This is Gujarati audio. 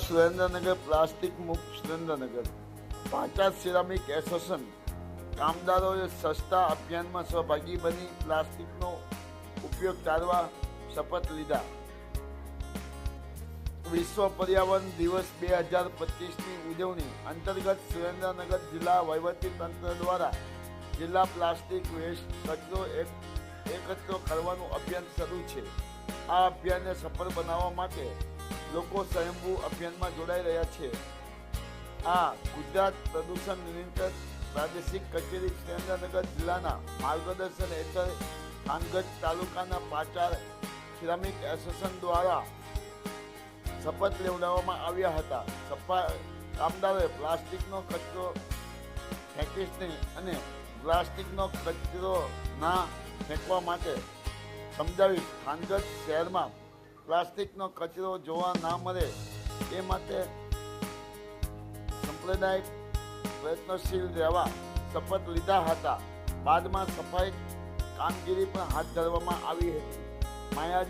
સુરેન્દ્રનગર પ્લાસ્ટિક મુક્ત સુરેન્દ્રનગર પાંચાળ સિરામિક એસોસિએશન કામદારોએ સસ્તા અભિયાનમાં સહભાગી બની પ્લાસ્ટિકનો ઉપયોગ ટાળવા શપથ લીધા. વિશ્વ પર્યાવરણ દિવસ 2025ની ઉજવણી અંતર્ગત સુરેન્દ્રનગર જિલ્લા વહીવટીતંત્ર દ્વારા જિલ્લા પ્લાસ્ટિક વેસ્ટ કચરો એકત્ર કરવાનું અભિયાન શરૂ છે. આ અભિયાનને સફળ બનાવવા માટે લોકો સ્વયંભૂ અભિયાનમાં જોડાઈ રહ્યા છે. આ ગુજરાત પ્રદૂષણ નિયંત્રણ પ્રાદેશિક કચેરી સુરેન્દ્રનગર જિલ્લાના માર્ગદર્શન હેઠળ થાનગઢ તાલુકાના પાંચાળ સિરામિક એસોસિએશન દ્વારા શપથ લેવડાવવામાં આવ્યા હતા. કામદારોએ પ્લાસ્ટિકનો કચરો ફેંકીશ નહીં અને પ્લાસ્ટિકનો કચરો ના ફેંકવા માટે સમજાવી થાનગઢ શહેરમાં પ્લાસ્ટિકનો કચરો જોવા ના મળે એ માટે સંપ્રદાયિક પ્રયત્નશીલ રહેવા શપથ લીધા હતા. બાદમાં સફાઈ કામગીરી પણ હાથ ધરવામાં આવી હતી.